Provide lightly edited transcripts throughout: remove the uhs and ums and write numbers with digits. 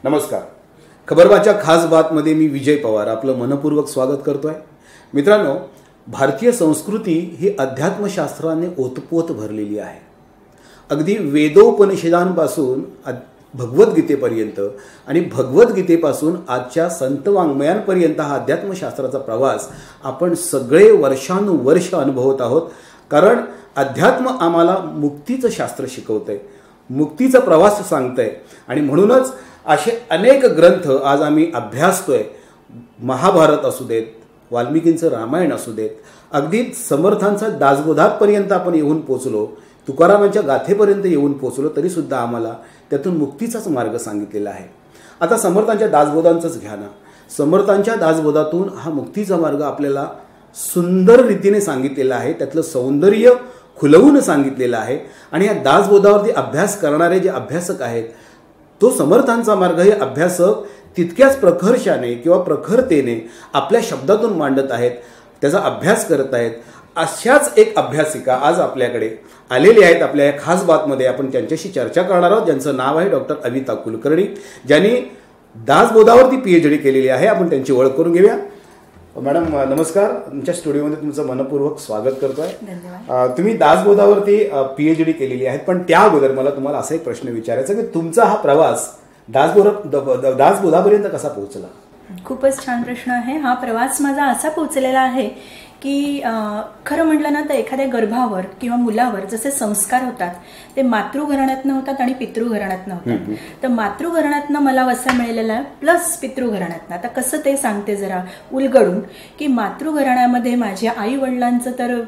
नमस्कार. खबरबाच्या खास बातमध्ये मी विजय पवार आपलं मनपूर्वक स्वागत करतोय. मित्रांनो, भारतीय संस्कृती ही अध्यात्मशास्त्राने ओतपोत भरलेली आहे. अगदी वेदोपनिषदांपासून भगवद्गीतेपर्यंत आणि भगवद्गीतेपासून आजच्या संत वाङ्मयांपर्यंत हा अध्यात्मशास्त्राचा प्रवास आपण सगळे वर्षानुवर्ष अनुभवत आहोत. कारण अध्यात्म आम्हाला मुक्तीचं शास्त्र शिकवतंय, मुक्तीचा प्रवास सांगतंय आणि म्हणूनच असे अनेक ग्रंथ आज आम्ही अभ्यासतोय. महाभारत असू देत, वाल्मिकींचं रामायण असू देत, अगदी समर्थांचा दासबोधापर्यंत आपण येऊन पोचलो, तुकारामांच्या गाथेपर्यंत येऊन पोचलो, तरीसुद्धा आम्हाला त्यातून मुक्तीचाच मार्ग सांगितलेला आहे. आता समर्थांच्या दासबोधांचंच घ्या ना. समर्थांच्या दासबोधातून हा मुक्तीचा मार्ग आपल्याला सुंदर रीतीने सांगितलेला आहे, त्यातलं सौंदर्य खुलवून सांगितलेलं आहे. आणि या दासबोधावरती अभ्यास करणारे जे अभ्यासक आहेत, तो समर्थांचा मार्ग हे अभ्यासक तितक्याच प्रखरशाने किंवा प्रखरतेने आपल्या शब्दातून मांडत आहेत, त्याचा अभ्यास करत आहेत. अशाच एक अभ्यासिका आज आपल्याकडे आलेली आहेत. आपल्या या खास बातमध्ये आपण त्यांच्याशी चर्चा करणार आहोत, ज्यांचं नाव आहे डॉक्टर अविता कुलकर्णी, ज्यांनी दासबोधावरती PhD केलेली आहे. आपण त्यांची ओळख करून घेऊया. मॅडम नमस्कार. तुमच्या स्टुडिओमध्ये तुमचं मनपूर्वक स्वागत करतोय. तुम्ही दासबोधावरती PhD केलेली आहे, पण त्या अगोदर मला तुम्हाला असा एक प्रश्न विचारायचा की तुमचा हा प्रवास दासबोधापर्यंत कसा पोहोचला? खूपच छान प्रश्न आहे. हा प्रवास माझा असा पोहोचलेला आहे की खरं म्हटलं ना तर एखाद्या गर्भावर किंवा मुलावर जसे संस्कार होतात ते मातृघराण्यातनं होतात आणि पितृघराण्यातनं होतात. तर मातृघराण्यातनं मला वसा मिळालेला आहे प्लस पितृघराण्यातनं. आता कसं ते सांगते जरा उलगडून की मातृघराण्यामध्ये माझ्या आई वडिलांचं तर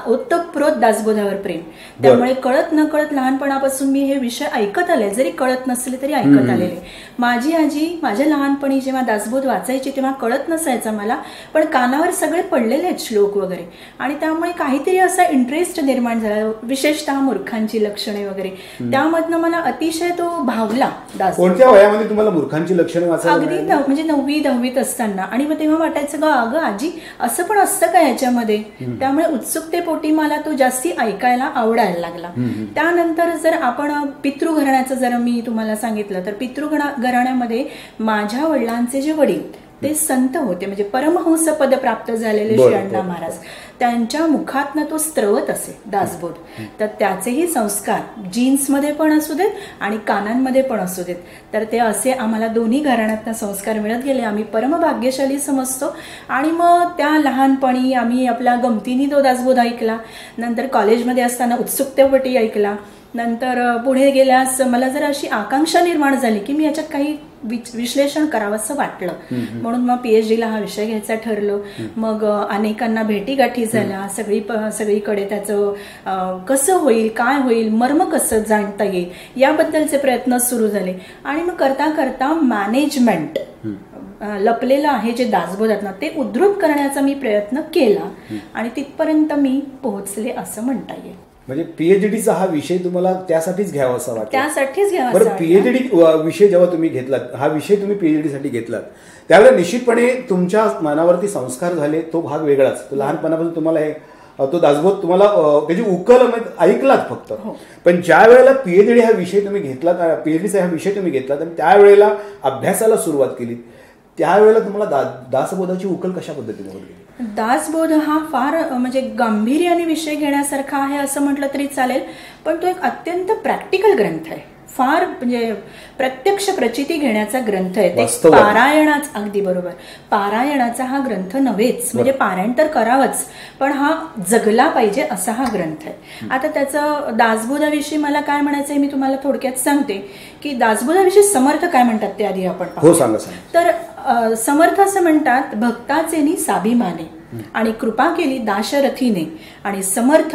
ओतप्रोत दासबोधावर प्रेम, त्यामुळे कळत न कळत लहानपणापासून मी हे विषय ऐकत आले, जरी कळत नसले तरी ऐकत आलेले. माझी आजी माझ्या लहानपणी जेव्हा दासबोध वाचायची तेव्हा कळत नसायचं मला, पण कानावर सगळे पडलेले आहेत श्लोक वगैरे, आणि त्यामुळे काहीतरी असा इंटरेस्ट निर्माण झाला, विशेषतः मूर्खांची लक्षणे वगैरे. त्यामधनं मला अतिशय तो भावला दासबोध. कोणत्या वयामध्ये तुम्हाला मूर्खांची लक्षणे वाचायला? अगदी म्हणजे 9वी 10वीत असताना. आणि मग तेव्हा वाटायचं ग अगं आजी असं पण असतं का याच्यामध्ये. त्यामुळे उत्सुकतेपोटी मला तो जास्ती ऐकायला आवडायला लागला. त्यानंतर जर आपण पितृघराण्याचं जर मी तुम्हाला सांगितलं तर पितृघराण्यामध्ये माझ्या वडिलांचे जे वडील ते संत होते, म्हणजे परमहंस पद प्राप्त झालेले श्री अण्णा महाराज, त्यांच्या मुखातनं तो स्त्रवत असे दासबोध. तर त्याचेही संस्कार जीन्समध्ये पण असू देत आणि कानांमध्ये पण असू देत, तर ते असे आम्हाला दोन्ही घराण्यातनं संस्कार मिळत गेले. आम्ही परमभाग्यशाली समजतो. आणि मग त्या लहानपणी आम्ही आपल्या गमतीने तो दासबोध ऐकला. नंतर कॉलेजमध्ये असताना उत्सुकतेपोटी ऐकला. नंतर पुढे गेल्यास मला जर अशी आकांक्षा निर्माण झाली की मी याच्यात काही विश्लेषण करावं असं वाटलं, म्हणून मग PhDला हा विषय घ्यायचा ठरलं. मग अनेकांना भेटीगाठी झाल्या, सगळीकडे त्याचं कसं होईल, काय होईल, मर्म कसं जाणता येईल याबद्दलचे प्रयत्न सुरू झाले. आणि मग करता करता मॅनेजमेंट लपलेलं आहे जे दासबोधात ना ते उद्धृत करण्याचा मी प्रयत्न केला आणि तिथपर्यंत मी पोहोचले असं म्हणता येईल. म्हणजे PhDचा हा विषय तुम्हाला त्यासाठीच घ्यावा असा वाटतं? त्यासाठीच घ्यावा. बरं, PhD विषय जेव्हा तुम्ही घेतलात, हा विषय तुम्ही PhD साठी घेतलात, त्यावेळेला निश्चितपणे तुमच्या मनावरती संस्कार झाले, तो भाग वेगळाच. तो लहानपणापासून तुम्हाला हे तो दासबोध तुम्हाला त्याची उकल ऐकलात फक्त. पण ज्या वेळेला PhD हा विषय तुम्ही घेतलात, PhDचा हा विषय तुम्ही घेतलात आणि त्यावेळेला अभ्यासाला सुरुवात केली, त्यावेळेला तुम्हाला दासबोधाची उकल कशा पद्धतीने होती? दासबोध हा फार म्हणजे गांभीर्याने विषय घेण्यासारखा आहे असं म्हटलं तरी चालेल, पण तो एक अत्यंत प्रॅक्टिकल ग्रंथ आहे. फार म्हणजे प्रत्यक्ष प्रचिती घेण्याचा ग्रंथ आहे. ते पारायणाच, अगदी बरोबर, पारायणाचा हा ग्रंथ नव्हेच, म्हणजे पारायण तर करावंच, पण हा जगला पाहिजे असा हा ग्रंथ आहे. आता त्याचं दासबोधाविषयी मला काय म्हणायचं आहे मी तुम्हाला थोडक्यात सांगते की दासबोधाविषयी समर्थ काय म्हणतात ते आधी आपण पाहू. तर समर्थ असं म्हणतात, भक्ताचेनी साभिमाने आणि कृपा केली दाशरथीने आणि समर्थ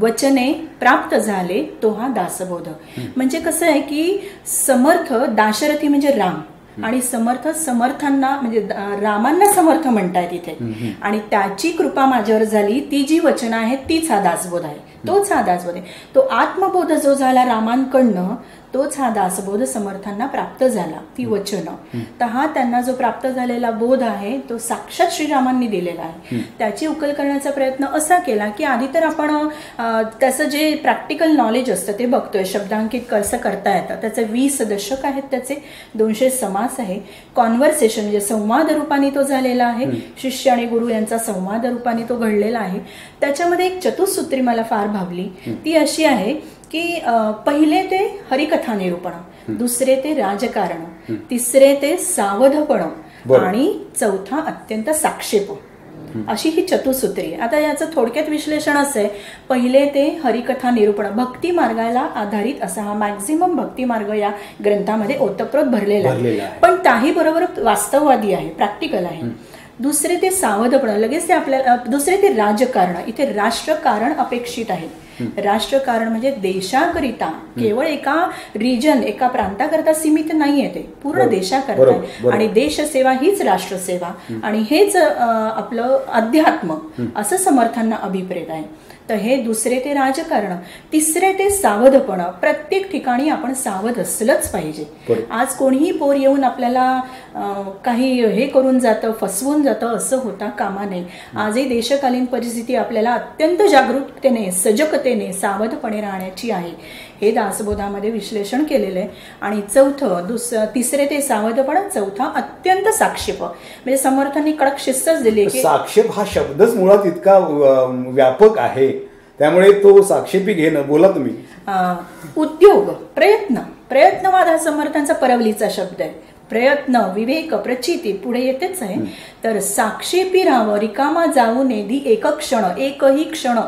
वचने प्राप्त झाले तो हा दासबोध. म्हणजे कसं आहे की समर्थ दाशरथी म्हणजे राम आणि समर्थ समर्थांना म्हणजे रामांना समर्थ म्हणतायत इथे, आणि त्याची कृपा माझ्यावर झाली, ती जी वचनं आहेत तीच हा दासबोध आहे, तोच हा दासबोध आहे. तो आत्मबोध जो झाला रामांकडनं तोच हा दासबोध समर्थांना प्राप्त झाला, ती वचनं. तर हा त्यांना जो प्राप्त झालेला बोध आहे तो साक्षात श्रीरामांनी दिलेला आहे. त्याची उकल करण्याचा प्रयत्न असा केला की आधी तर आपण त्याचं जे प्रॅक्टिकल नॉलेज असतं ते बघतोय, शब्दांकित कसं करता येतं. त्याचे 20 दशक आहेत, त्याचे 200 समास आहे. कॉन्व्हर्सेशन म्हणजे संवाद रूपाने तो झालेला आहे, शिष्य आणि गुरु यांचा संवाद रूपाने तो घडलेला आहे. त्याच्यामध्ये एक चतुसूत्री मला फार भावली, ती अशी आहे की पहिले ते हरिकथा निरूपण, दुसरे ते राजकारण, तिसरे ते सावधपण आणि चौथा अत्यंत साक्षेप, अशी ही चतुसूत्री. आता याचं थोडक्यात विश्लेषण असं आहे, पहिले ते हरिकथा निरूपण, भक्ती मार्गाला आधारित असा हा मॅक्झिमम भक्ती मार्ग या ग्रंथामध्ये ओतप्रोत भरलेला आहे, पण त्याही बरोबर वास्तववादी आहे, प्रॅक्टिकल आहे. दुसरे ते सावधपण, लगेच ते आपल्याला, दुसरे ते राजकारण, इथे राष्ट्रकारण अपेक्षित आहे. राष्ट्रकारण म्हणजे देशाकरिता, केवळ एका रिजन, एका प्रांताकरता सीमित नाहीये, ते पूर्ण देशाकरता. आणि देशसेवा हीच राष्ट्रसेवा आणि हेच आपलं अध्यात्म, असं समर्थांना अभिप्रेत आहे. तर हे दुसरे ते राजकारण, तिसरे ते सावधपण. प्रत्येक ठिकाणी आपण सावध असलंच पाहिजे. आज कोणीही पोर येऊन आपल्याला काही हे करून जातं, फसवून जातं, असं होता कामा नये. आजही देशकालीन परिस्थिती आपल्याला अत्यंत जागरूकतेने, सजगतेने, सावधपणे राहण्याची आहे. हे दासबोधामध्ये विश्लेषण केलेलं आहे. आणि चौथं, तिसरे ते सावधपण, चौथा अत्यंत साक्षेप. म्हणजे समर्थांनी कडक शिस्तच दिली की साक्षेप हा शब्दच मुळात इतका व्यापक आहे, त्यामुळे तो साक्षेपी घेणं. बोला तुम्ही. उद्योग, प्रयत्नवाद हा समर्थांचा परवलीचा शब्द आहे. प्रयत्न, विवेक, प्रचिती पुढे येतेच आहे. तर साक्षेपी राहावं, रिकामा जाऊ नये, दी एक क्षण, एकही क्षण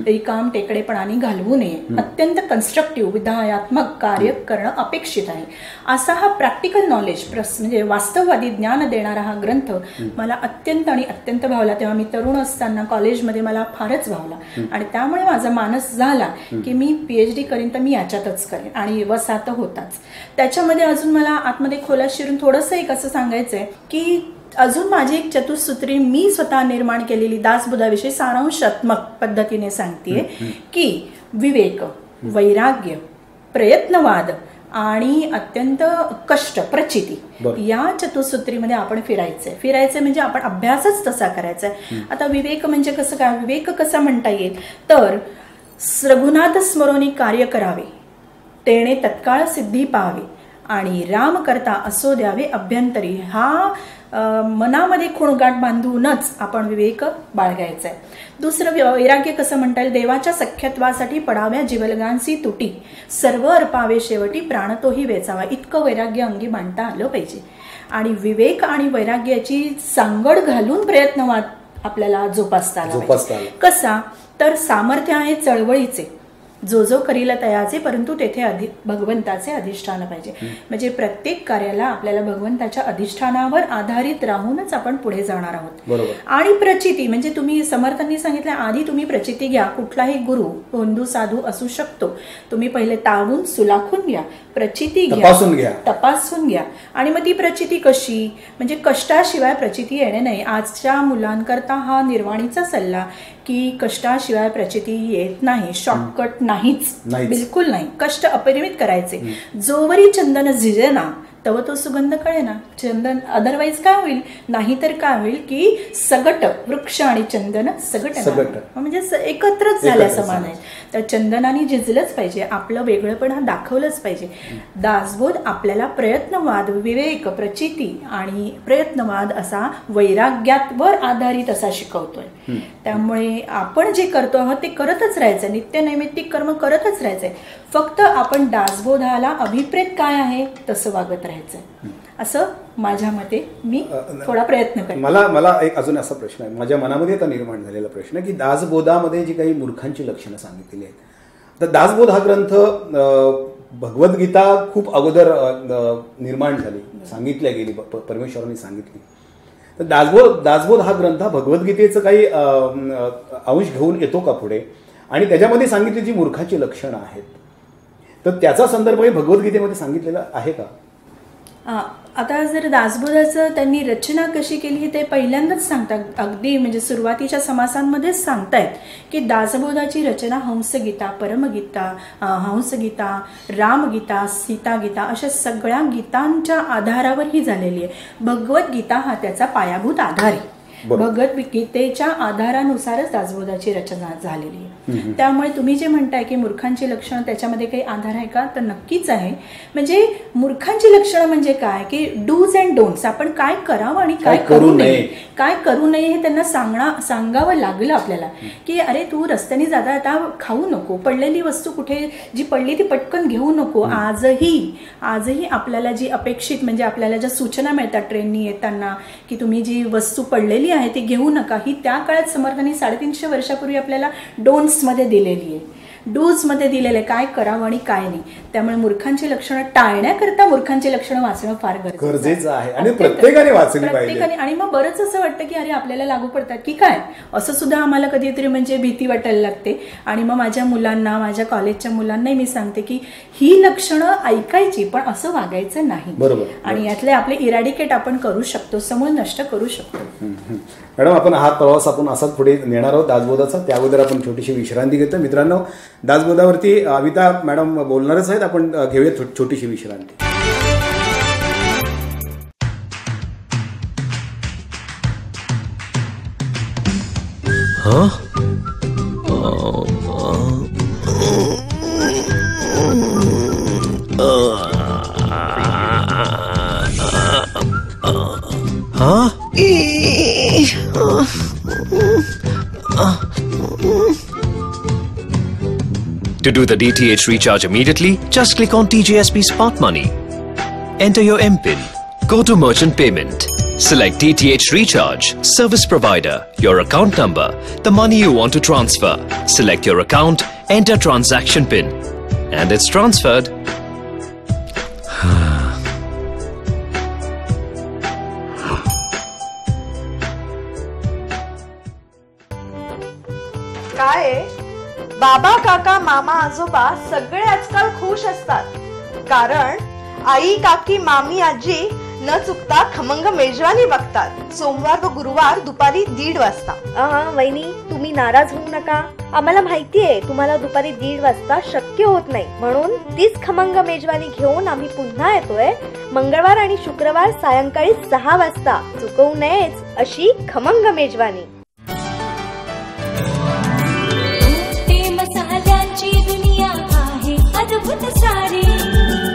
रिकाम टेकडेपणाने घालवू नये. अत्यंत कन्स्ट्रक्टिव्ह, विधायात्मक कार्य करणं अपेक्षित आहे. असा हा प्रॅक्टिकल नॉलेज म्हणजे वास्तववादी ज्ञान देणारा हा ग्रंथ मला अत्यंत आणि अत्यंत भावला. तेव्हा मी तरुण असताना कॉलेजमध्ये मला फारच भावला आणि त्यामुळे माझा मानस झाला की मी PhD करीन तर मी याच्यातच करेन, आणि वसात होताच. त्याच्यामध्ये अजून मला आतमध्ये खोलात शिरून थोडंसं एक असं सांगायचंय की अजून माझी एक चतुसूत्री मी स्वतः निर्माण केलेली दासबोधाविषयी सारांशात्मक पद्धतीने सांगतेय की विवेक, वैराग्य, प्रयत्नवाद आणि अत्यंत कष्ट, प्रचिती, या चतुसूत्रीमध्ये आपण फिरायचंय म्हणजे आपण अभ्यासच तसा करायचा आहे. आता विवेक म्हणजे कसं काय, विवेक कसा म्हणता येईल तर रघुनाथ स्मरोनी कार्य करावे, तेणे तत्काळ सिद्धी पाहावे आणि राम करता असो द्यावे अभ्यंतरी. हा मनामध्ये खुणगाठ बांधूनच आपण विवेक बाळगायचा आहे. दुसरं वैराग्य कसं म्हणता येईल, देवाच्या सख्यत्वासाठी पडाव्या जीवलगांसी तुटी, सर्व अर्पावे शेवटी प्राण तोही वेचावा, इतकं वैराग्य अंगी बांधता आलं पाहिजे. आणि विवेक आणि वैराग्याची सांगड घालून प्रयत्नवाद आपल्याला जोपासता आला पाहिजे. कसा तर सामर्थ्य आहे चळवळीचे, जो जो करील तयाचे, परंतु तेथे भगवंताचे अधिष्ठान पाहिजे. म्हणजे प्रत्येक कार्याला आपल्याला भगवंताच्या अधिष्ठानावर आधारित राहूनच आपण पुढे जाणार आहोत. आणि प्रचिती म्हणजे तुम्ही समर्थांनी सांगितलं आधी तुम्ही प्रचिती घ्या. कुठलाही गुरु, बंधू, साधू असू शकतो. तुम्ही पहिले तावून सुलाखून घ्या, प्रचिती घ्या, तपासून घ्या. आणि मग ती प्रचिती कशी, म्हणजे कष्टाशिवाय प्रचिती येणे नाही. आजच्या मुलांकरता हा निर्वाणीचा सल्ला की कष्टाशिवाय प्रचिती येत नाही, शॉर्टकट नाहीच, बिलकुल नाही. कष्ट अपरिमित करायचे. जोवरी चंदन झिजेना तव तो सुगंध कळेना. चंदन अदरवाईज काय होईल, नाहीतर काय होईल की सगट, वृक्ष आणि चंदन सगट म्हणजे एकत्रच झाल्या समान आहे. तर चंदनाने झिजलंच पाहिजे, आपलं वेगळंपणा दाखवलंच पाहिजे. दासबोध आपल्याला प्रयत्नवाद, विवेक, प्रचिती आणि प्रयत्नवाद असा वैराग्यावर आधारित असा शिकवतोय. त्यामुळे आपण जे करतो आहोत ते करतच राहायचं, नित्यनैमित्तिक कर्म करतच राहायचंय. फक्त आपण दासबोधाला अभिप्रेत काय आहे तसं वागत राहायचंय, असं माझ्या मते मी थोडा प्रयत्न करते. मला एक अजून असा प्रश्न आहे, माझ्या मनामध्ये आता निर्माण झालेला प्रश्न की दासबोधामध्ये जी काही मूर्खांची लक्षणं सांगितलेली आहेत. तर दासबोध हा ग्रंथ, भगवद्गीता खूप अगोदर निर्माण झाली, सांगितल्या गेली, परमेश्वरांनी सांगितली. तर दासबोध हा ग्रंथ भगवद्गीतेचं काही अंश घेऊन येतो का पुढे, आणि त्याच्यामध्ये सांगितली जी मूर्खाची लक्षणं आहेत तर त्याचा संदर्भ भगवद्गीतेमध्ये सांगितलेला आहे का? आता जर दासबोधाचं त्यांनी रचना कशी केली हे ते पहिल्यांदाच सांगतात. अगदी म्हणजे सुरुवातीच्या समासांमध्येच सांगतायत की दासबोधाची रचना हंसगीता, परमगीता, हंसगीता, रामगीता, सीतागीता अशा सगळ्या गीतांच्या आधारावर ही झालेली आहे. भगवद्गीता हा त्याचा पायाभूत आधार आहे. भगवद्गीतेच्या आधारानुसारच दासबोधाची रचना झालेली आहे. त्यामुळे तुम्ही जे म्हणताय की मूर्खांची लक्षणं त्याच्यामध्ये काही आधार आहे का, तर नक्कीच आहे. म्हणजे मूर्खांची लक्षणं म्हणजे काय की डूज अँड डोंट्स, आपण काय करावं आणि काय करू नये, काय करू नये हे त्यांना सांगावं लागलं आपल्याला. की अरे तू रस्त्याने जाता आता खाऊ नको, पडलेली वस्तू कुठे जी पडली ती पटकन घेऊ नको. आजही आपल्याला जी अपेक्षित म्हणजे आपल्याला ज्या सूचना मिळतात ट्रेननी येताना की तुम्ही जी वस्तू पडलेली आहे ती घेऊ नका, ही त्या काळात समर्थांनी 350 वर्षापूर्वी आपल्याला डोंट्स मध्ये दिलेली आहे, डूज मध्ये दिलेलं आहे, काय करावं आणि काय नाही. त्यामुळे मूर्खांची लक्षणं टाळण्याकरता मूर्खांची लक्षणं वाचणं फार गरजेचं आहे आणि प्रत्येकाने वाचली पाहिजे. आणि मग बरंच असं वाटतं की अरे आपल्याला लागू पडतात की काय, असं सुद्धा आम्हाला कधीतरी म्हणजे भीती वाटायला लागते. आणि मग माझ्या मुलांना, माझ्या कॉलेजच्या मुलांनाही मी सांगते की ही लक्षणं ऐकायची पण असं वागायचं नाही. बरोबर. आणि यातले आपले इरॅडिकेट आपण करू शकतो, समूळ नष्ट करू शकतो. मॅडम, आपण हा प्रवास आपण असाच पुढे नेणार आहोत दासबोधाचा. त्याबद्दल आपण छोटीशी विश्रांती घेतो. मित्रांनो, दासबोधावरती अविता मॅडम बोलणारच आहेत. आपण घेऊया छोटीशी विश्रांती. To do the DTH recharge immediately, just click on TJSP Smart Money. Enter your MPIN. Go to Merchant Payment. Select DTH Recharge, Service Provider, your account number, the money you want to transfer. Select your account, enter transaction PIN, and it's transferred. काय बाबा, काका, मामा, आजोबा सगळे आजकाल खुश असतात, कारण आई, काकी, मामी, आजी न चुकता खमंग मेजवानी बघतात. सोमवार व गुरुवार दुपारी 1:30 वाजता. वहिनी, तुम्ही नाराज होऊ नका. आम्हाला माहितीये तुम्हाला दुपारी 1:30 वाजता शक्य होत नाही, म्हणून तीच खमंग मेजवानी घेऊन आम्ही पुन्हा येतोय मंगळवार आणि शुक्रवार सायंकाळी 6 वाजता. चुकवू नयेच अशी खमंग मेजवानी. दुनिया आहे अद्भुत सारी,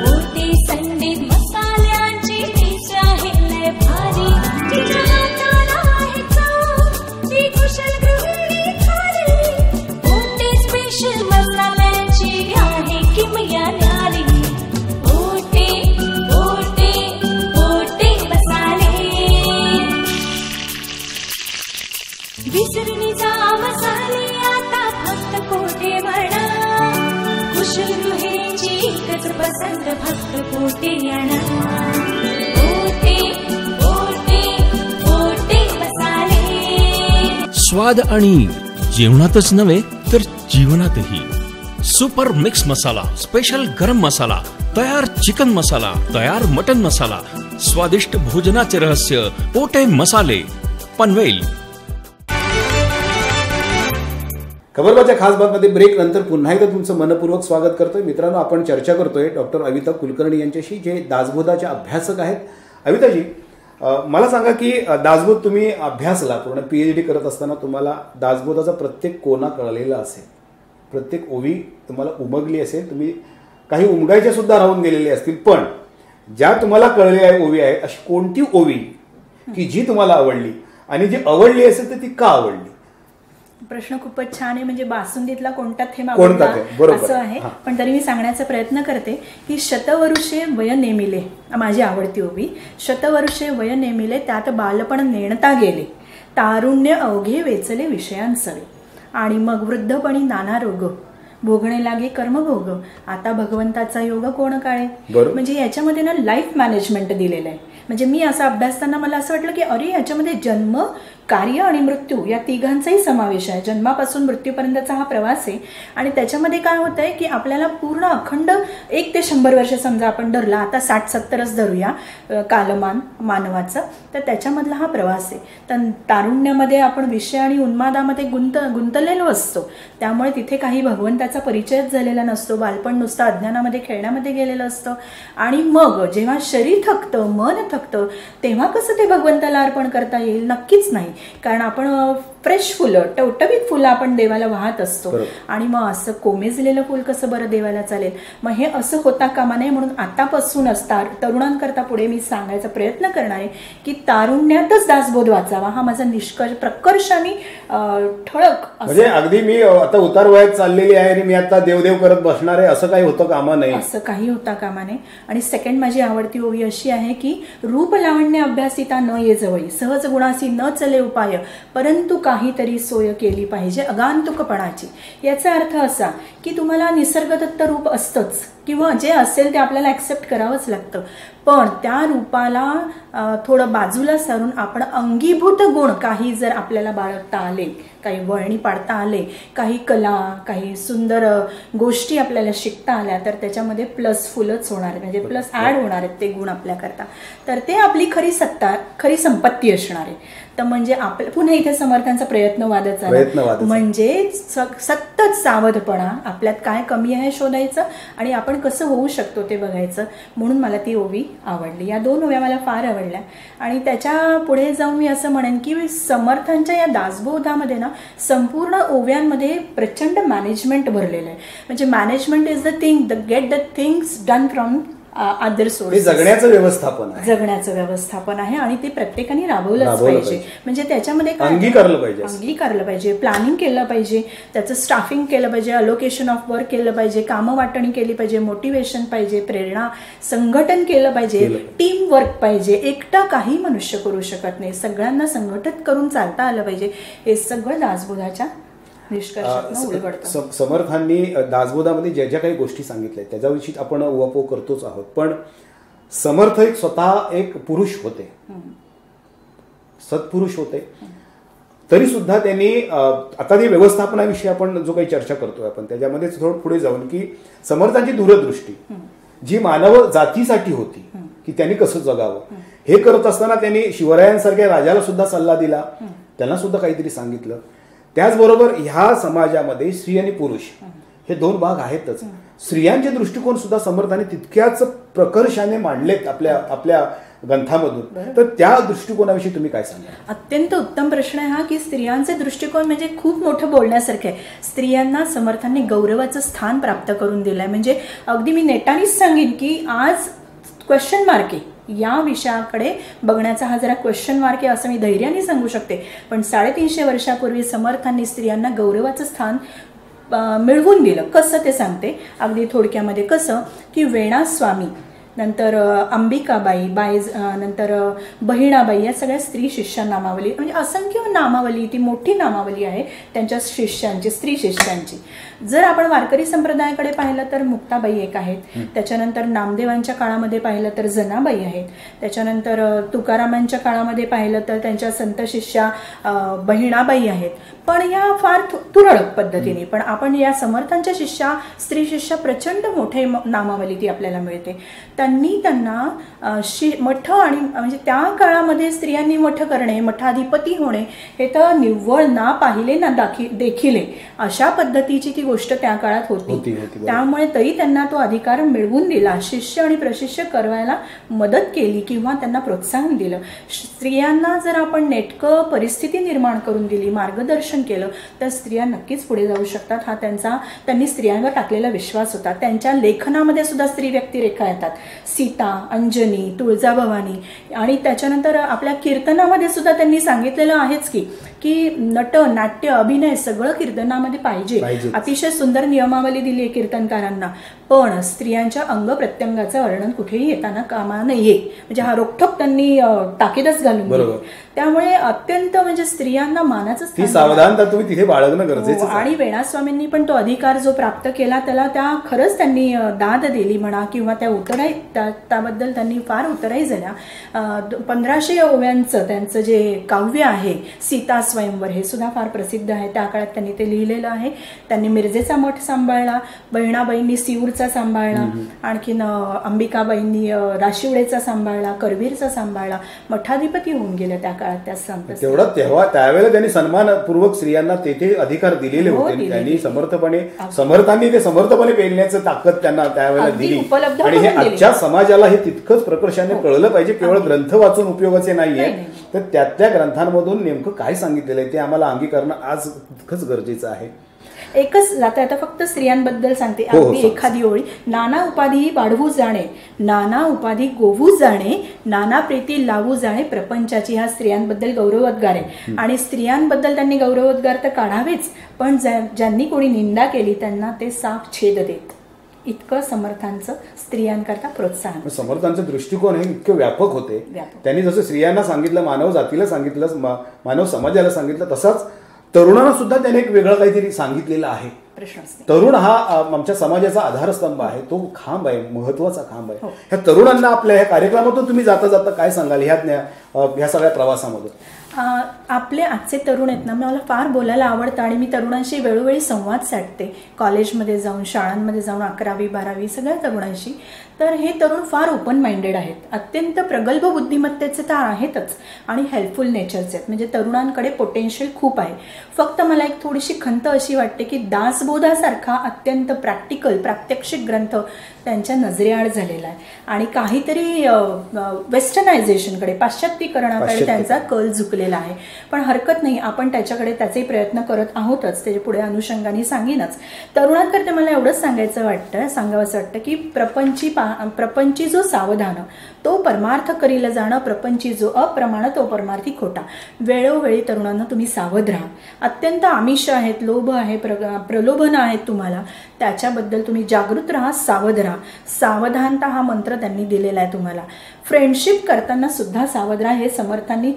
मोठे संडे मसाल्यांची टेस्ट आहे लय भारी. तिच्या हाताला आहे चव, ती कुशल गृहिणी खाली. मोठे स्पेशल मसाल्यांची आहे किमया न्यारी. मोठे मोठे मोठे मसाले, विसरणी जा मसाले आता फक्त कोठे म्हणा. कुशल गृहिणींची एकच पसंत फक्त कोठे आणा. कोठे कोठे कोठे मसाले. स्वाद आणि जेवणातच नव्हे तर जीवनातही. सुपर मिक्स मसाला, स्पेशल गरम मसाला, तयार चिकन मसाला, तयार मटन मसाला, स्वादिष्ट भोजनाचे रहस्य पोटे मसाले, पनवेल. खबरबाच्या खास बातमध्ये ब्रेक नंतर पुन्हा एकदा तुमचं मनपूर्वक स्वागत करतोय. मित्रांनो, आपण चर्चा करतोय डॉक्टर अविता कुलकर्णी यांच्याशी, जे दासबोधाचे अभ्यासक आहेत. अविताजी, मला सांगा की दासबोध तुम्ही अभ्यासला, पूर्ण PhD करत असताना तुम्हाला दासबोधाचा प्रत्येक कोना कळलेला असेल, प्रत्येक ओवी तुम्हाला उमगली असेल, तुम्ही काही उमगायच्या सुद्धा राहून गेलेले असतील, पण ज्या तुम्हाला कळलेल्या ओवी आहेत अशी कोणती ओवी की जी तुम्हाला आवडली, आणि जी आवडली असेल तर ती का आवडली? प्रश्न खूपच छान आहे. म्हणजे बासुंदीतला कोणता थेंब आवडला असं आहे, पण तरी मी सांगण्याचा प्रयत्न करते की शतवर्षे वय नेमिले माझी आवडती ओवी. शतवर्षे वय नेमिले त्यात बालपण नेणता गेले, तारुण्य अवघे वेचले विषयांसवे, आणि मग वृद्धपणी नाना रोग भोगणे लागे कर्मभोग, आता भगवंताचा योग कोण काळे. म्हणजे याच्यामध्ये ना लाईफ मॅनेजमेंट दिलेलं आहे. म्हणजे मी असा अभ्यासताना मला असं वाटलं की अरे याच्यामध्ये जन्म कार्य आणि मृत्यू या तिघांचाही समावेश आहे. जन्मापासून मृत्यूपर्यंतचा हा प्रवास आहे आणि त्याच्यामध्ये काय होतंय की आपल्याला पूर्ण अखंड 1 ते 100 वर्ष समजा आपण धरला, आता 60-70च धरूया कालमान मानवाचं, तर त्याच्यामधला हा प्रवास आहे. तर तारुण्यामध्ये आपण विषय आणि उन्मादामध्ये गुंतलेलो असतो, त्यामुळे तिथे काही भगवंताचा परिचयच झालेला नसतो. बालपण नुसतं अज्ञानामध्ये खेळण्यामध्ये गेलेलं असतं आणि मग जेव्हा शरीर थकतं, मन थकतं, तेव्हा कसं ते भगवंताला अर्पण करता येईल? नक्कीच नाही. कारण आपण फ्रेश फुलं, टवटवीत फुलं आपण देवाला वाहत असतो आणि मग असं कोमेजलेलं फुल कसं बरं देवाला चालेल? मग हे असं होता कामा नये. म्हणून आतापासूनच तरुणांकरता पुढे मी सांगायचा प्रयत्न करणार आहे की तारुण्यातच दासबोध वाचावा, हा माझा निष्कर्ष प्रकर्ष आणि ठळक. म्हणजे अगदी मी आता उतार वयात चाललेली आहे आणि मी आता देवदेव करत बसणार आहे असं काही होतं कामा नये, असं काही होता कामा नये. आणि सेकंड माझी आवडती ओवी अशी आहे की रूप लावण्य अभ्यासिता न ये जवळी, सहज गुणासी न चले उपाय, परंतु काहीतरी सोय केली पाहिजे अगांतुकपणाची. याचा अर्थ असा की तुम्हाला निसर्गदत्त रूप असतंच किंवा जे असेल ते आपल्याला ऍक्सेप्ट करावंच लागतं, पण त्या रूपाला थोडं बाजूला सारून आपण अंगीभूत गुण काही जर आपल्याला बाळगता आले, काही वळणी पाडता आले, काही कला, काही सुंदर गोष्टी आपल्याला शिकता आल्या, तर त्याच्यामध्ये प्लस फुलच होणार आहे, म्हणजे प्लस ऍड होणार आहेत ते गुण आपल्याकरता. तर ते आपली खरी सत्ता, खरी संपत्ती असणार आहे. तर म्हणजे आपलं पुन्हा इथे समर्थांचा प्रयत्न वादच आला, म्हणजे सतत सावधपणा, आपल्यात काय कमी आहे शोधायचं आणि आपण कसं होऊ शकतो ते बघायचं. म्हणून मला ती ओवी आवडली. या 2 ओव्या मला फार आवडल्या. आणि त्याच्या पुढे जाऊन मी असं म्हणेन की समर्थांच्या या दासबोधामध्ये ना संपूर्ण ओव्यांमध्ये प्रचंड मॅनेजमेंट भरलेलं आहे. म्हणजे management is the thing, get the things done from other source. जगण्याचं व्यवस्थापन आहे, जगण्याचं व्यवस्थापन आहे आणि ते प्रत्येकाने राबवलंच पाहिजे. म्हणजे त्याच्यामध्ये अंगीकारलं पाहिजे, प्लॅनिंग केलं पाहिजे, त्याचं स्टाफिंग केलं पाहिजे, अलोकेशन ऑफ वर्क केलं पाहिजे, कामं वाटणी केली पाहिजे, मोटिवेशन पाहिजे, प्रेरणा, संघटन केलं पाहिजे, टीम वर्क पाहिजे. एकटा काही मनुष्य करू शकत नाही, सगळ्यांना संघटित करून चालता आलं पाहिजे. हे सगळं दासबोधाच्या समर्थांनी दासबोधामध्ये ज्या ज्या काही गोष्टी सांगितल्या त्याच्याविषयी आपण उहापोह करतोच आहोत, पण समर्थ एक स्वतः एक पुरुष होते, सत्पुरुष होते, तरी सुद्धा त्यांनी आता ते व्यवस्थापनाविषयी आपण जो काही चर्चा करतोय आपण त्याच्यामध्ये थोडं पुढे जाऊन की समर्थांची दूरदृष्टी जी मानव जातीसाठी होती की त्यांनी कसं जगावं हे करत असताना त्यांनी शिवरायांसारख्या राजाला सुद्धा सल्ला दिला, त्यांना सुद्धा काहीतरी सांगितलं. त्याचबरोबर ह्या समाजामध्ये स्त्री आणि पुरुष हे 2 भाग आहेतच. स्त्रियांचे दृष्टिकोन सुद्धा समर्थांनी तितक्याच प्रकर्षाने मांडलेत आपल्या ग्रंथामधून. तर त्या दृष्टिकोनाविषयी तुम्ही काय सांगा? अत्यंत उत्तम प्रश्न आहे हा की स्त्रियांचे दृष्टिकोन म्हणजे खूप मोठं बोलण्यासारखं आहे. स्त्रियांना समर्थांनी गौरवाचं स्थान प्राप्त करून दिलंय. म्हणजे अगदी मी नेटानेच सांगेन की आज क्वेश्चन मार्क आहे या विषयाकडे बघण्याचा, हा जरा क्वेश्चन मार्क आहे असं मी धैर्याने सांगू शकते. पण 350 वर्षापूर्वी समर्थांनी स्त्रियांना गौरवाचं स्थान मिळवून दिलं. कसं ते सांगते अगदी थोडक्यामध्ये. कसं की वेणास्वामी, नंतर अंबिकाबाई, नंतर बहिणाबाई, या सगळ्या स्त्री शिष्या नामावली, म्हणजे असंख्य नामावली, ती मोठी नामावली आहे त्यांच्या शिष्यांची, स्त्री शिष्यांची. जर आपण वारकरी संप्रदायाकडे पाहिलं तर मुक्ताबाई एक आहेत, त्याच्यानंतर नामदेवांच्या काळामध्ये पाहिलं तर जनाबाई आहेत, त्याच्यानंतर तुकारामांच्या काळामध्ये पाहिलं तर त्यांच्या संत शिष्या बहिणाबाई आहेत. पण या फार तुरळक पद्धतीने. पण आपण या समर्थांच्या शिष्या, स्त्री शिष्या प्रचंड मोठे नामावली ती आपल्याला मिळते. त्यांना मठ, आणि म्हणजे त्या काळामध्ये स्त्रियांनी मठ करणे, मठाधिपती होणे हे तर निव्वळ ना पाहिले ना देखिले अशा पद्धतीची ती गोष्ट त्या काळात होती. त्यामुळे तरी त्यांना तो अधिकार मिळवून दिला. शिष्य आणि प्रशिष्य करायला मदत केली किंवा त्यांना प्रोत्साहन दिलं. स्त्रियांना जर आपण नेटकं परिस्थिती निर्माण करून दिली, मार्गदर्शन केलं, तर स्त्रिया नक्कीच पुढे जाऊ शकतात. हा त्यांनी स्त्रियांवर टाकलेला विश्वास होता. त्यांच्या लेखनामध्ये सुद्धा स्त्री व्यक्तिरेखा येतात. सीता, अंजनी, तुळजाभवानी, आणि त्याच्यानंतर आपल्या कीर्तनामध्ये सुद्धा त्यांनी सांगितलेलं आहेच की की नट नाट्य अभिनय सगळं कीर्तनामध्ये पाहिजे. अतिशय सुंदर नियमावली दिली आहे कीर्तनकारांना. पण स्त्रियांच्या अंग प्रत्यंगाचं वर्णन कुठेही येताना कामा नये, म्हणजे हा रोखठोक त्यांनी ताकीदच घालून दिली. त्यामुळे अत्यंत म्हणजे स्त्रियांना मानाचं ती सावधानता तुम्ही तिथे बाळगणं गरजेचं. आणि वेणास्वामींनी पण तो अधिकार जो प्राप्त केला त्याला त्या खरंच त्यांनी दाद दिली म्हणा, किंवा त्या उतराई त्याबद्दल त्यांनी फार उतराई झाल्या. 1500 ओव्यांचं त्यांचं जे काव्य आहे सीता स्वयंवर, हे सुद्धा फार प्रसिद्ध आहे. त्या काळात त्यांनी ते लिहिलेलं आहे. त्यांनी मिरजेचा मठ सांभाळला, बहिणाबाईंनी सिऊरचा सांभाळला, आणखीन अंबिकाबाईंनी राशिवडेचा सांभाळला, करवीरचा सांभाळला. मठाधिपती होऊन गेले त्या काळात त्या संत. तेवढा तेव्हा त्यावेळेला त्यांनी सन्मानपूर्वक स्त्रियांना तेथे अधिकार दिलेले होते. त्यांनी समर्थांनी ते समर्थपणे पेलण्याचं ताकद त्यांना त्यावेळेला दिली. आणि हे आजच्या समाजाला हे तितकंच प्रकर्षाने कळलं पाहिजे. केवळ ग्रंथ वाचून उपयोगाचे नाहीये, तर त्या ग्रंथांमधून नेमकं काय सांगितलेलं आहे ते आम्हाला अंगीकरणं आज तितकंच गरजेचं आहे. एकच जाता आता फक्त स्त्रियांबद्दल सांगते अगदी एखादी ओळी. नाना उपाधी वाढवू जाणे, नाना उपाधी गोवू जाणे, नाना प्रीती लावू जाणे प्रपंचाची, हा स्त्रियांबद्दल गौरवोद्गार आहे. आणि स्त्रियांबद्दल त्यांनी गौरवोद्गार तर काढावेच, पण ज्यांनी कोणी निंदा केली त्यांना ते साफ छेद देत. इतकं समर्थांचं स्त्रियांकरता प्रोत्साहन. समर्थांचे दृष्टिकोन हे इतके व्यापक होते. त्यांनी जसं स्त्रियांना सांगितलं, मानव जातीला सांगितलं, मानव समाजाला सांगितलं, तसाच तरुणांना सुद्धा त्याने एक वेगळं काहीतरी सांगितलेलं आहे. तरुण हा आमच्या समाजाचा आधारस्तंभ आहे, तो खांब आहे, महत्वाचा खांब आहे. ह्या तरुणांना आपल्या ह्या कार्यक्रमातून तुम्ही जाता जाता काय सांगाल ह्या सगळ्या प्रवासामधून? आपले आजचे तरुण आहेत ना, मला फार बोलायला आवडतं आणि मी तरुणांशी वेळोवेळी संवाद साधते. कॉलेजमध्ये जाऊन, शाळांमध्ये जाऊन, 11वी 12वी सगळ्या तरुणांशी. तर हे तरुण फार ओपन माइंडेड आहेत, अत्यंत प्रगल्भ बुद्धिमत्तेचे तर आहेतच आणि हेल्पफुल नेचरचे आहेत. म्हणजे तरुणांकडे पोटेन्शियल खूप आहे. फक्त मला एक थोडीशी खंत अशी वाटते की दासबोधासारखा अत्यंत प्रॅक्टिकल प्रात्यक्षिक ग्रंथ त्यांच्या नजरेआड झालेला आहे आणि काहीतरी वेस्टर्नायझेशनकडे, पाश्चात्तीकरणाकडे त्यांचा कल झुकलेला आहे. पण हरकत नाही, आपण त्याच्याकडे त्याचे प्रयत्न करत आहोतच, त्याच्या पुढे अनुषंगाने सांगेनच. तरुणांकरता मला एवढंच सांगावंसं वाटतं की प्रपंची जो सावधान तो परमार्थ करील जाणं, प्रपंची जो अप्रमाण तो परमार्थी खोटा. वेळोवेळी तरुणांना तुम्ही सावध राहा. अत्यंत आमिष आहेत, लोभ आहे, प्रलोभन आहेत तुम्हाला, त्याच्याबद्दल तुम्ही जागृत राहा, सावध राहा. सावधानता हा मंत्र त्यांनी दिलेला आहे तुम्हाला. फ्रेंडशिप करताना सुद्धा सावध राहा, हे समर्थांनी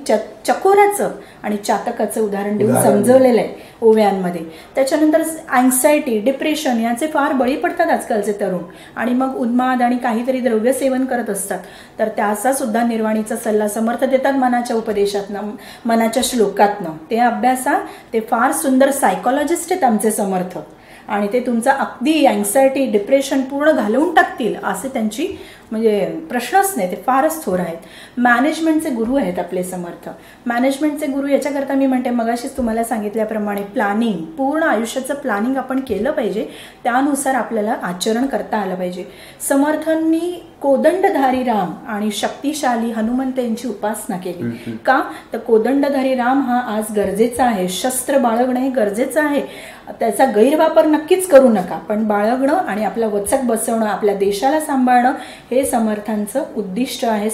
चकोराचं आणि चातकाचं उदाहरण देऊन समजवलेलं आहे ओव्यांमध्ये. त्याच्यानंतर अँक्सायटी, डिप्रेशन याचे फार बळी पडतात आजकालचे तरुण आणि मग उन्माद आणि काहीतरी द्रव्य सेवन करत असतात. तर त्याचा सुद्धा निर्वाणीचा सल्ला समर्थ देतात मनाच्या उपदेशातनं, मनाच्या श्लोकातनं. ते अभ्यासा, ते फार सुंदर सायकोलॉजिस्ट आहेत आमचे समर्थ आणि ते तुमचा अगदी अँक्सायटी डिप्रेशन पूर्ण घालवून टाकतील असे त्यांची म्हणजे प्रश्नच नाही. ते फारच थोर आहेत. मॅनेजमेंटचे गुरु आहेत आपले समर्थ. मॅनेजमेंटचे गुरु याच्याकरता मी म्हणते मगाशीच तुम्हाला सांगितल्याप्रमाणे प्लॅनिंग, पूर्ण आयुष्याचं प्लॅनिंग आपण केलं पाहिजे, त्यानुसार आपल्याला आचरण करता आलं पाहिजे. समर्थांनी कोदंडधारी राम आणि शक्तिशाली हनुमंत यांची उपासना केली. का तर कोदंडधारी राम हा आज गरजेचा आहे, शस्त्र बाळगणं हे गरजेचं आहे. त्याचा गैरवापर नक्कीच करू नका, पण बाळगणं आणि आपला वचक बसवणं, आपल्या देशाला सांभाळणं हे समर्थांचं उद्दिष्ट आहे.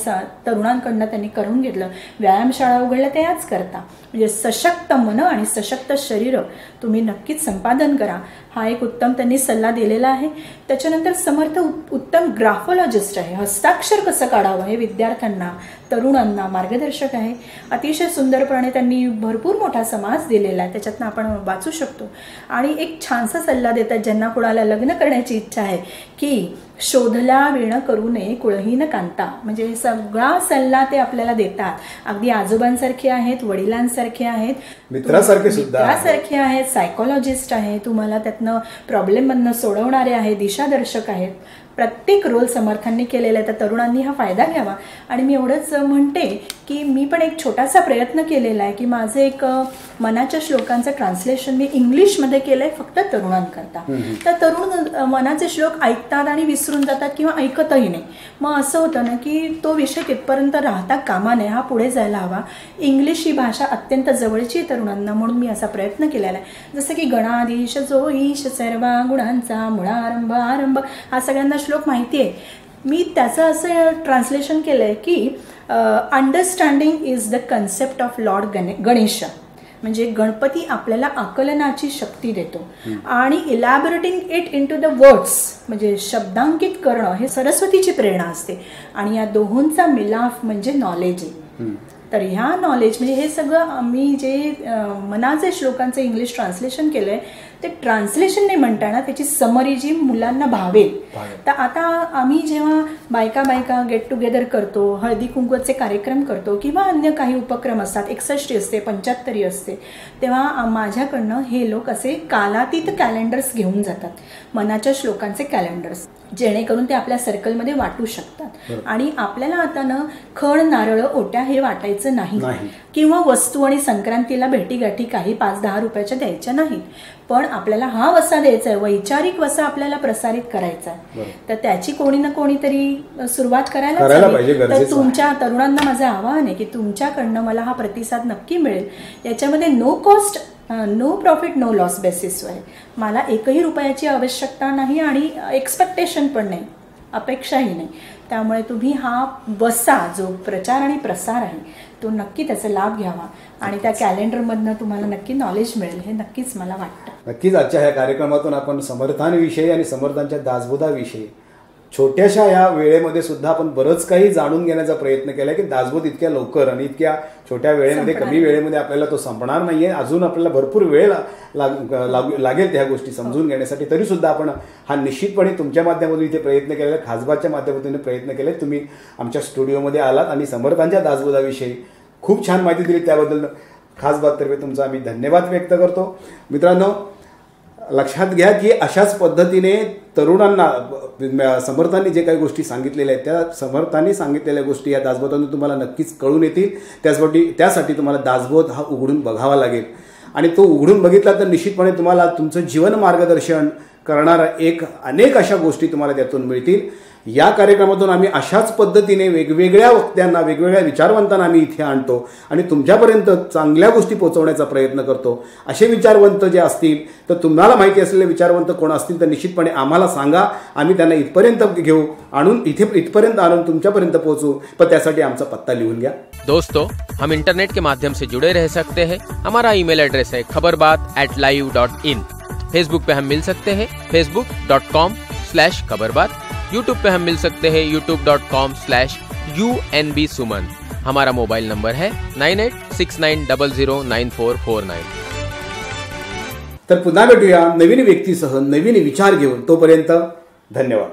तरुणांकडनं त्यांनी करून घेतलं. व्यायामशाळा उघडल्या ते याच करता. म्हणजे सशक्त मन आणि सशक्त शरीर तुम्ही नक्कीच संपादन करा, हा एक उत्तम त्यांनी सल्ला दिलेला आहे. त्याच्यानंतर समर्थ उत्तम ग्राफोलॉजिस्ट आहे. हस्ताक्षर कसं काढावं हे विद्यार्थ्यांना, तरुणांना मार्गदर्शक आहे. अतिशय सुंदरपणे त्यांनी भरपूर मोठा समाज दिलेला आहे, त्याच्यातनं आपण वाचू शकतो. आणि एक छानसा सल्ला देतात ज्यांना कुणाला लग्न करण्याची इच्छा आहे की शोधला विण करू नये कुळहीन कांता. म्हणजे सगळा सल्ला ते आपल्याला देतात. अगदी आजोबांसारखे आहेत, वडिलांसारखे आहेत, मित्रासारखे आहेत, सायकोलॉजिस्ट आहे, तुम्हाला त्यातनं प्रॉब्लेममधनं सोडवणारे आहे, दिशादर्शक आहेत. प्रत्येक रोल समर्थांनी केलेला आहे. तर तरुणांनी हा फायदा घ्यावा. आणि मी एवढंच म्हणते की मी पण एक छोटासा प्रयत्न केलेला आहे की माझं एक मनाच्या श्लोकांचं ट्रान्सलेशन मी इंग्लिशमध्ये केलंय फक्त तरुणांकरता. तर तरुण मनाचे श्लोक ऐकतात आणि विसरून जातात किंवा ऐकतही नाही. मग असं होतं ना की तो विषय कितपर्यंत राहता कामा नये, हा पुढे जायला हवा. इंग्लिश ही भाषा अत्यंत जवळची आहे तरुणांना, म्हणून मी असा प्रयत्न केलेला आहे. जसं की गणाधीश जो ईश सर्वा गुणांचा मुळारंभ आरंभ, हा सगळ्यांना श्लोक माहिती आहे. मी त्याचं असं ट्रान्सलेशन केलंय की understanding is the concept of lord Ganesh. म्हणजे गणपती आपल्याला आकलनाची शक्ती देतो आणि elaborating it into the words म्हणजे शब्दांकित करणं हे सरस्वतीची प्रेरणा असते आणि या दोहोंचा मिलाफ म्हणजे नॉलेज आहे. तर ह्या नॉलेज म्हणजे हे सगळं आम्ही जे मनाचे श्लोकांचं इंग्लिश ट्रान्सलेशन केलंय ते ट्रान्सलेशन नाही म्हणताना त्याची समरी जी मुलांना भावेल. तर आता आम्ही जेव्हा बायका गेट टुगेदर करतो, हळदी कुंकूचे कार्यक्रम करतो किंवा अन्य काही उपक्रम असतात, 61 असते, 75 असते, तेव्हा माझ्याकडनं हे लोक असे कालातीत कॅलेंडर्स घेऊन जातात, मनाच्या श्लोकांचे कॅलेंडर्स, जेणेकरून ते आपल्या सर्कलमध्ये वाटू शकतात. आणि आपल्याला आता ना खण, नारळ, ओट्या हे वाटायचं नाही किंवा वस्तू आणि संक्रांतीला भेटीगाठी काही 5-10 रुपयाच्या द्यायच्या नाहीत, पण आपल्याला हा वसा द्यायचा आहे, वैचारिक वसा आपल्याला प्रसारित करायचा आहे. तर त्याची कोणी ना कोणीतरी सुरुवात करायला पाहिजे. तर तुमच्या तरुणांना माझं आवाहन आहे की तुमच्याकडनं मला हा प्रतिसाद नक्की मिळेल. याच्यामध्ये no cost, no profit, no loss बेसिसवर आहे. मला 1ही रुपयाची आवश्यकता नाही आणि एक्सपेक्टेशन पण नाही, अपेक्षाही नाही. त्यामुळे तुम्ही हा वसा जो प्रचार आणि प्रसार आहे तो नक्की त्याचा लाभ घ्यावा आणि त्या कॅलेंडरमधनं तुम्हाला नक्की नॉलेज मिळेल हे नक्कीच मला वाटतं. नक्कीच आजच्या ह्या कार्यक्रमातून आपण समर्थांविषयी आणि समर्थांच्या दासबोधाविषयी छोट्याशा या वेळेमध्ये सुद्धा आपण बरंच काही जाणून घेण्याचा प्रयत्न केला की दासबोध इतक्या लवकर आणि इतक्या छोट्या वेळेमध्ये, कमी वेळेमध्ये आपल्याला तो संपणार नाहीये. अजून आपल्याला भरपूर वेळ लागेल त्या गोष्टी समजून घेण्यासाठी. तरी सुद्धा आपण हा निश्चितपणे तुमच्या माध्यमातून इथे प्रयत्न केलेला, खासबातच्या माध्यमातून प्रयत्न केले. तुम्ही आमच्या स्टुडिओमध्ये आलात आणि समर्थांच्या दासबोधाविषयी खूप छान माहिती दिली, त्याबद्दल खासबाततर्फे तुमचा आम्ही धन्यवाद व्यक्त करतो. मित्रांनो, लक्षात घ्या की अशाच पद्धतीने तरुणांना समर्थांनी जे काही गोष्टी सांगितलेल्या आहेत त्या समर्थांनी सांगितलेल्या गोष्टी या दासबोधातून तुम्हाला नक्कीच कळून येतील. त्यासाठी तुम्हाला दासबोध हा उघडून बघावा लागेल आणि तो उघडून बघितला तर निश्चितपणे तुम्हाला तुमचं जीवन मार्गदर्शन करणारा अनेक अशा गोष्टी तुम्हाला त्यातून मिळतील. या कार्यक्रमातून आम्ही अशाच पद्धतीने वेगवेगळ्या वक्त्यांना, वेगवेगळ्या विचारवंतांना आम्ही इथे आणतो आणि तुमच्यापर्यंत चांगल्या गोष्टी पोहोचवण्याचा प्रयत्न करतो. असे विचारवंत जे असतील तर तुम्हाला माहिती असलेले विचारवंत कोण असतील तर निश्चितपणे आम्हाला सांगा, आम्ही त्यांना इथपर्यंत घेऊ, इथपर्यंत आणून तुमच्यापर्यंत पोहोचू. पण त्यासाठी आमचा पत्ता लिहून घ्या. दोस्तों, हम इंटरनेट के माध्यम से जुड़े रह सकते हैं. हमारा ईमेल एड्रेस है khabarbaat@live.in. फेसबुक पे हम मिल सकते हैं facebook.com/khabarbaat. यूट्यूब पे हम मिल सकते हैं youtube.com/UNBSuman. हमारा मोबाइल नंबर है 9869009449. तर पुन्हा भेटूया नवीन व्यक्तीसह, नवीन विचार घेऊन. तोपर्यंत धन्यवाद.